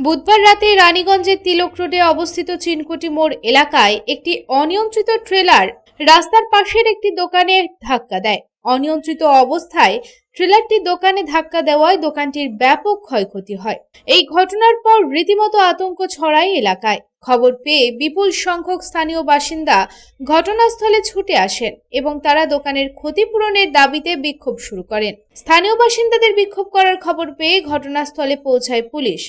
বুধবার রাতে রানীগঞ্জের তিলক রোডে অবস্থিত চিনকুটি মোড় এলাকায় একটি অনিয়ন্ত্রিত ট্রেলার রাস্তার পাশের একটি দোকানে ধাক্কা দেয়। অনিয়ন্ত্রিত অবস্থায় ট্রেলারটি দোকানে ধাক্কা দেওয়ায় দোকানটির ব্যাপক ক্ষয়ক্ষতি হয়। এই ঘটনার পর রীতিমতো আতঙ্ক ছড়ায় এলাকায়। খবর পেয়ে বিপুল সংখ্যক স্থানীয় বাসিন্দা ঘটনাস্থলে ছুটে আসেন এবং তারা দোকানের ক্ষতিপূরণের দাবিতে বিক্ষোভ শুরু করেন। স্থানীয় বাসিন্দাদের বিক্ষোভ করার খবর পেয়ে ঘটনাস্থলে পৌঁছায় পুলিশ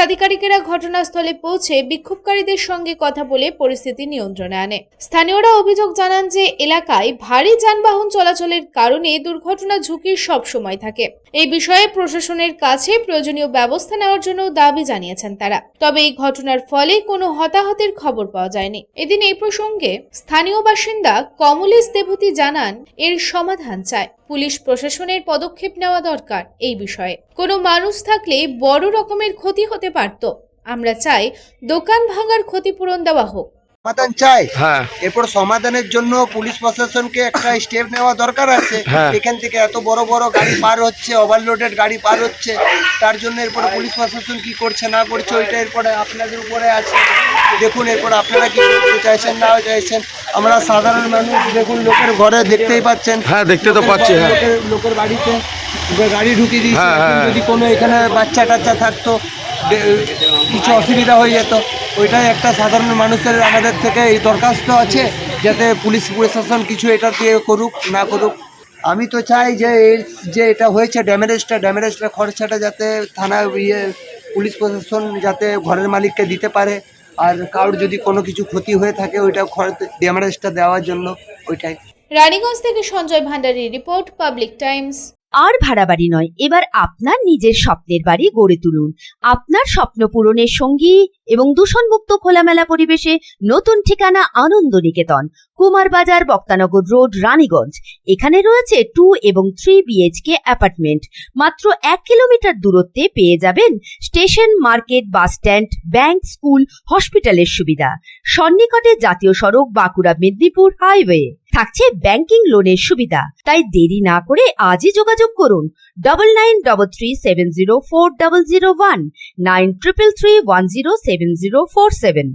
আধিকারিকেরা ঘটনাস্থলে পৌঁছে বিক্ষোভকারীদের সঙ্গে কথা বলে পরিস্থিতি নিয়ন্ত্রণে আনে। স্থানীয়রা অভিযোগ জানান যে এলাকায় ভারী যানবাহন চলাচলের কারণে দুর্ঘটনা ঝুঁকির সব সময় থাকে। এই বিষয়ে প্রশাসনের কাছে প্রয়োজনীয় ব্যবস্থা নেওয়ার জন্য দাবি জানিয়েছেন তারা। তবে এই ঘটনার ফলে কোনো হতাহতের খবর পাওয়া যায়নি। এদিন এই প্রসঙ্গে স্থানীয় বাসিন্দা কমলেশ দেবতী জানান, এর সমাধান চায়। পুলিশ প্রশাসনের পদক্ষেপ নেওয়া দরকার। এই বিষয়ে কোনো মানুষ থাকলে বড় রকমের ক্ষতি হতে পারত। আমরা চাই দোকান ভাঙার ক্ষতিপূরণ দেওয়া হোক। সমাধান চাই। এরপর সমাধানের জন্য পুলিশ প্রশাসনকে একটা স্টেপ নেওয়া দরকার আছে। এখান থেকে এত বড় বড় গাড়ি পার হচ্ছে, ওভারলোডেড গাড়ি পার হচ্ছে, তার জন্য এরপরে পুলিশ প্রশাসন কি করছে না করছে ওইটা এরপরে আপনাদের উপরে আছে। দেখুন এরপর আপনারা কি করতে চাইছেন না চাইছেন। আমরা সাধারণ মানুষ দেখুন, লোকের ঘরে দেখতেই পাচ্ছেন। দেখতে তো পাচ্ছি। লোকের বাড়িতে গাড়ি ঢুকিয়ে দিয়েছে। যদি কোনো এখানে বাচ্চা টাচ্চা থাকতো, কিছু অসুবিধা হয়ে যেত। ওইটাই একটা সাধারণ মানুষের আমাদের থেকে এই দরখাস্ত আছে, যাতে পুলিশ প্রশাসন কিছু এটা দিয়ে করুক না করুক। আমি তো চাই যে এটা হয়েছে ড্যামেজটা খরচাটা যাতে থানা পুলিশ প্রশাসন যাতে ঘরের মালিককে দিতে পারে, আর কারোর যদি কোনো কিছু ক্ষতি হয়ে থাকে ওইটা ড্যামেজটা দেওয়ার জন্য ওইটাই। রানীগঞ্জ থেকে সঞ্জয় ভান্ডারীর রিপোর্ট, পাবলিক টাইমস। আর ভাড়া বাড়ি নয়, এবার আপনার নিজের স্বপ্নের বাড়ি গড়ে তুলুন। আপনার স্বপ্ন পূরণের সঙ্গী এবং দূষণমুক্ত খোলামেলা পরিবেশে নতুন ঠিকানা আনন্দ নিকেতন, কুমার বাজার, বক্তানগর রোড, রানীগঞ্জ। এখানে রয়েছে 2 এবং 3 BHK অ্যাপার্টমেন্ট। মাত্র 1 কিলোমিটার দূরত্বে পেয়ে যাবেন station, market, bus stand, bank, school, হসপিটালের সুবিধা। সন্নিকটে জাতীয় সড়ক, বাঁকুড়া মেদিনীপুর হাইওয়ে। থাকছে ব্যাংকিং লোনের সুবিধা। তাই দেরি না করে আজই যোগাযোগ করুন 9933704001 9333107047।